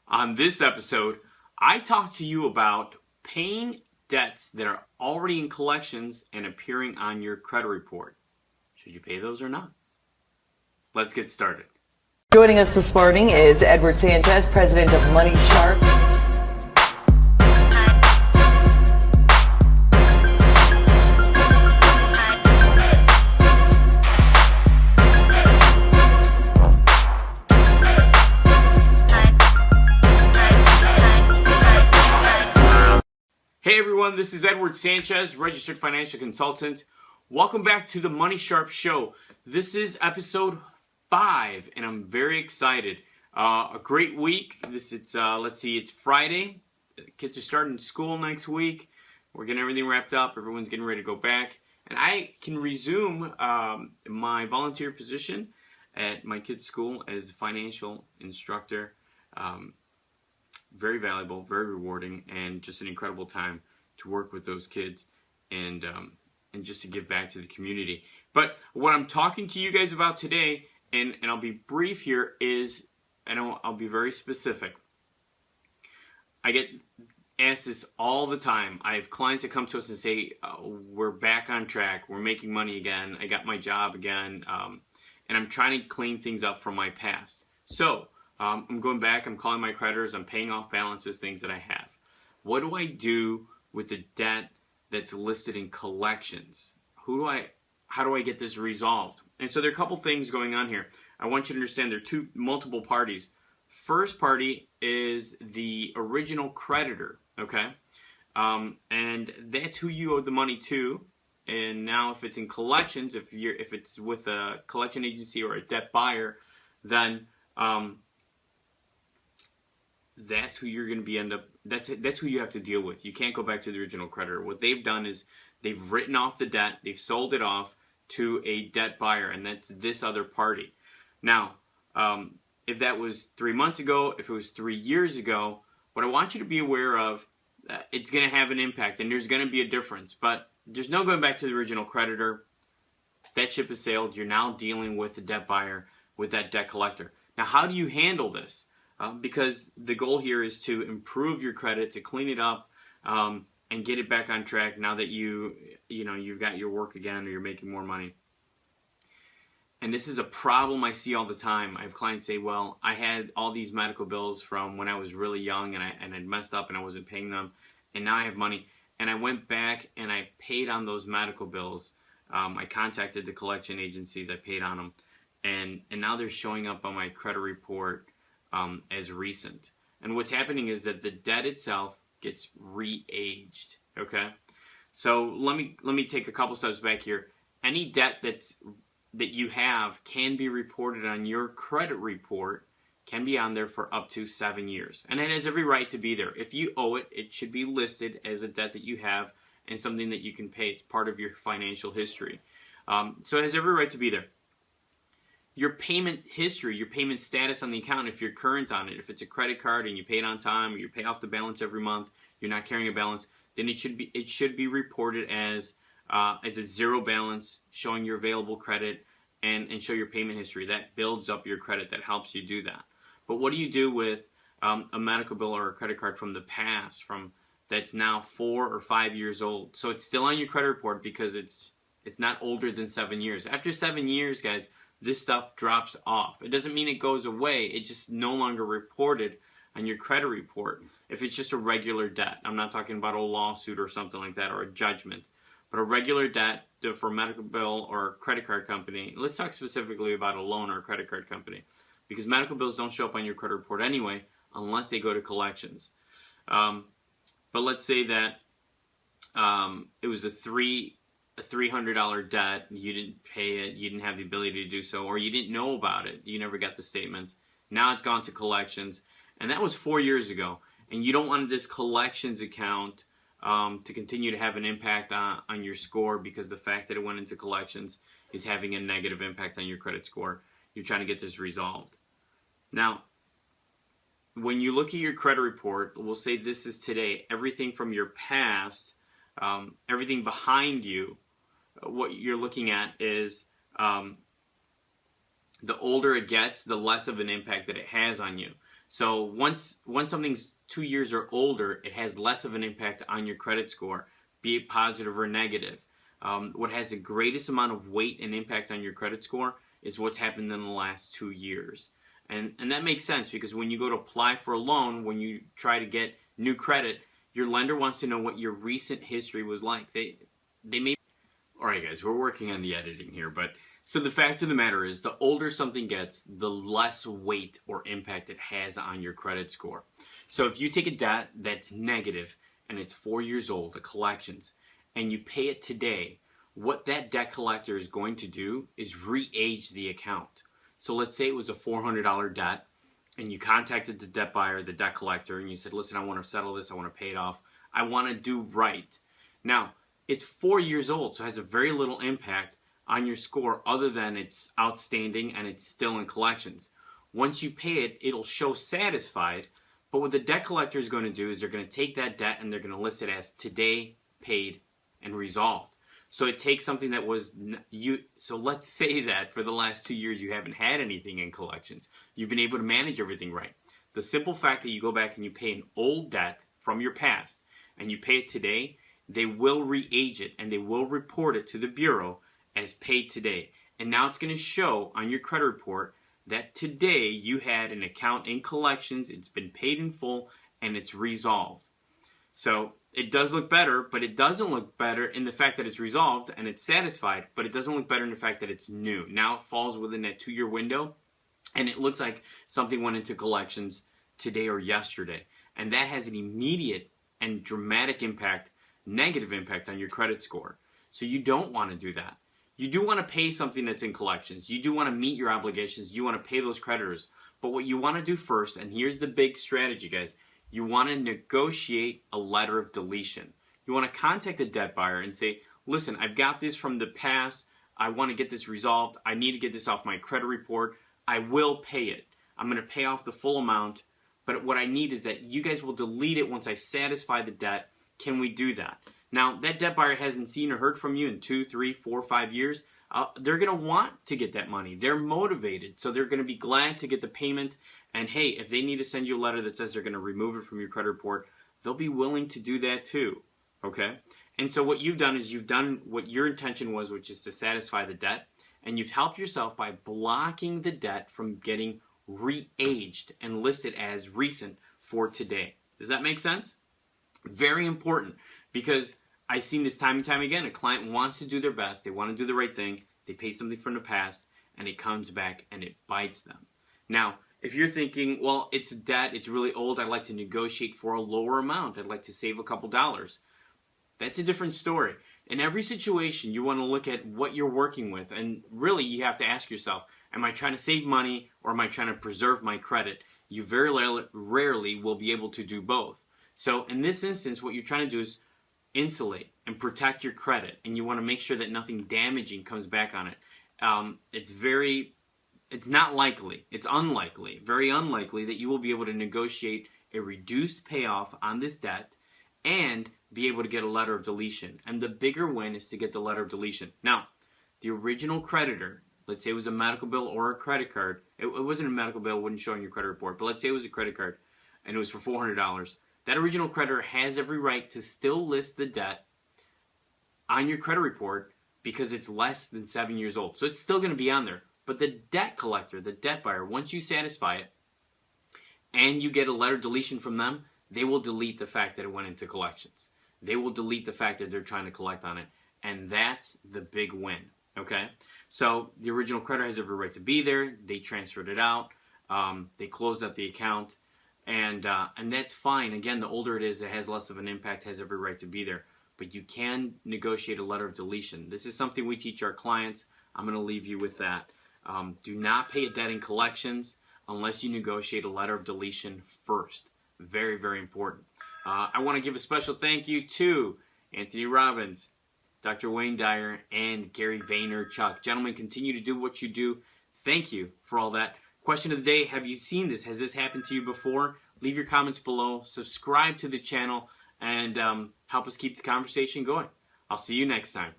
On this episode, I talk to you about paying debts that are already in collections and appearing on your credit report. Should you pay those or not? Let's get started. Joining us this morning is Edward Sanchez, president of Money Sharp. Hey everyone, this is Edward Sanchez, registered financial consultant. Welcome back to the Money Sharp Show. This is episode 5, and I'm very excited. A great week. It's Friday. The kids are starting school next week. We're getting everything wrapped up. Everyone's getting ready to go back, and I can resume my volunteer position at my kids' school as a financial instructor. Very valuable, very rewarding, and just an incredible time to work with those kids and just to give back to the community. But what I'm talking to you guys about today, and I'll be brief here, is, and I'll be very specific. I get asked this all the time. I have clients that come to us and say, we're back on track, we're making money again, I got my job again, and I'm trying to clean things up from my past. So, I'm going back, I'm calling my creditors, I'm paying off balances, things that I have. What do I do with the debt that's listed in collections? How do I get this resolved? And so there are a couple things going on here. I want you to understand there are multiple parties. First party is the original creditor, okay? And that's who you owe the money to. And now if it's in collections, if it's with a collection agency or a debt buyer, then that's who you're going to that's who you have to deal with. You can't go back to the original creditor. What they've done is they've written off the debt, they've sold it off to a debt buyer, and that's this other party. Now, if that was 3 months ago, if it was 3 years ago, what I want you to be aware of, it's going to have an impact, and there's going to be a difference, but there's no going back to the original creditor. That ship has sailed. You're now dealing with the debt buyer, with that debt collector. Now, how do you handle this? Because the goal here is to improve your credit, to clean it up, and get it back on track now that you've got your work again or you're making more money. And this is a problem I see all the time. I have clients say, well, I had all these medical bills from when I was really young and I'd messed up and I wasn't paying them, and now I have money. And I went back and I paid on those medical bills. I contacted the collection agencies, I paid on them, and now they're showing up on my credit report as recent. And what's happening is that the debt itself gets re-aged. Okay, so let me take a couple steps back here. Any debt that you have can be reported on your credit report, can be on there for up to 7 years, and it has every right to be there. If you owe it, it should be listed as a debt that you have and something that you can pay. It's part of your financial history, so it has every right to be there. Your payment history, your payment status on the account, if you're current on it, if it's a credit card and you pay it on time, or you pay off the balance every month, you're not carrying a balance, then it should be reported as a zero balance, showing your available credit, and show your payment history. That builds up your credit. That helps you do that. But what do you do with a medical bill or a credit card from the past, that's now 4 or 5 years old? So it's still on your credit report because it's not older than 7 years. After 7 years, guys, this stuff drops off. It doesn't mean it goes away. It's just no longer reported on your credit report if it's just a regular debt. I'm not talking about a lawsuit or something like that, or a judgment, but a regular debt for a medical bill or a credit card company. Let's talk specifically about a loan or a credit card company, because medical bills don't show up on your credit report anyway unless they go to collections. But let's say that it was a $300 debt, you didn't pay it, you didn't have the ability to do so, or you didn't know about it, you never got the statements. Now it's gone to collections, and that was 4 years ago, and you don't want this collections account to continue to have an impact on your score, because the fact that it went into collections is having a negative impact on your credit score. You're trying to get this resolved. Now, when you look at your credit report, we'll say this is today, everything from your past, everything behind you, what you're looking at is the older it gets, the less of an impact that it has on you. So once something's 2 years or older, it has less of an impact on your credit score, be it positive or negative. What has the greatest amount of weight and impact on your credit score is what's happened in the last 2 years. And that makes sense, because when you go to apply for a loan, when you try to get new credit, your lender wants to know what your recent history was like. They may... Alright guys, we're working on the editing here, but so the fact of the matter is, the older something gets, the less weight or impact it has on your credit score. So if you take a debt that's negative and it's 4 years old, a collections, and you pay it today, what that debt collector is going to do is re-age the account. So let's say it was a $400 debt, and you contacted the debt buyer, the debt collector, and you said, listen, I want to settle this, I want to pay it off, I want to do right. Now, it's 4 years old, so it has a very little impact on your score other than it's outstanding and it's still in collections. Once you pay it, it'll show satisfied, but what the debt collector is going to do is they're going to take that debt and they're going to list it as today, paid, and resolved. So it takes something that was so let's say that for the last 2 years you haven't had anything in collections. You've been able to manage everything right. The simple fact that you go back and you pay an old debt from your past and you pay it today, they will re-age it and they will report it to the Bureau as paid today. And now it's going to show on your credit report that today you had an account in collections, it's been paid in full, and it's resolved. So it does look better, but it doesn't look better in the fact that it's resolved and it's satisfied, but it doesn't look better in the fact that it's new. Now it falls within that 2-year window, and it looks like something went into collections today or yesterday. And that has an immediate and dramatic impact, negative impact on your credit score. So you don't want to do that. You do want to pay something that's in collections. You do want to meet your obligations. You want to pay those creditors. But what you want to do first, and here's the big strategy, guys, you want to negotiate a letter of deletion. You want to contact the debt buyer and say, listen, I've got this from the past. I want to get this resolved. I need to get this off my credit report. I will pay it. I'm going to pay off the full amount. But what I need is that you guys will delete it once I satisfy the debt. Can we do that? Now, that debt buyer hasn't seen or heard from you in 2, 3, 4, 5 years. They're going to want to get that money. They're motivated, so they're going to be glad to get the payment. And hey, if they need to send you a letter that says they're going to remove it from your credit report, they'll be willing to do that too, okay? And so what you've done is you've done what your intention was, which is to satisfy the debt, and you've helped yourself by blocking the debt from getting re-aged and listed as recent for today. Does that make sense? Very important, because I've seen this time and time again. A client wants to do their best. They want to do the right thing. They pay something from the past, and it comes back and it bites them. Now, if you're thinking, well, it's a debt, it's really old, I'd like to negotiate for a lower amount, I'd like to save a couple dollars, that's a different story. In every situation, you want to look at what you're working with, and really you have to ask yourself, am I trying to save money or am I trying to preserve my credit? You very rarely will be able to do both. So in this instance, what you're trying to do is insulate and protect your credit, and you want to make sure that nothing damaging comes back on it. It's not likely, it's unlikely, very unlikely that you will be able to negotiate a reduced payoff on this debt and be able to get a letter of deletion. And the bigger win is to get the letter of deletion. Now, the original creditor, let's say it was a medical bill or a credit card. It wasn't a medical bill, it wouldn't show on your credit report, but let's say it was a credit card and it was for $400. That original creditor has every right to still list the debt on your credit report because it's less than 7 years old. So it's still going to be on there. But the debt collector, the debt buyer, once you satisfy it and you get a letter of deletion from them, they will delete the fact that it went into collections. They will delete the fact that they're trying to collect on it. And that's the big win. Okay? So the original creditor has every right to be there. They transferred it out. They closed out the account. And that's fine. Again, the older it is, it has less of an impact, has every right to be there. But you can negotiate a letter of deletion. This is something we teach our clients. I'm going to leave you with that. Do not pay a debt in collections unless you negotiate a letter of deletion first. Very, very important. I want to give a special thank you to Anthony Robbins, Dr. Wayne Dyer, and Gary Vaynerchuk. Gentlemen, continue to do what you do. Thank you for all that. Question of the day, have you seen this? Has this happened to you before? Leave your comments below. Subscribe to the channel and help us keep the conversation going. I'll see you next time.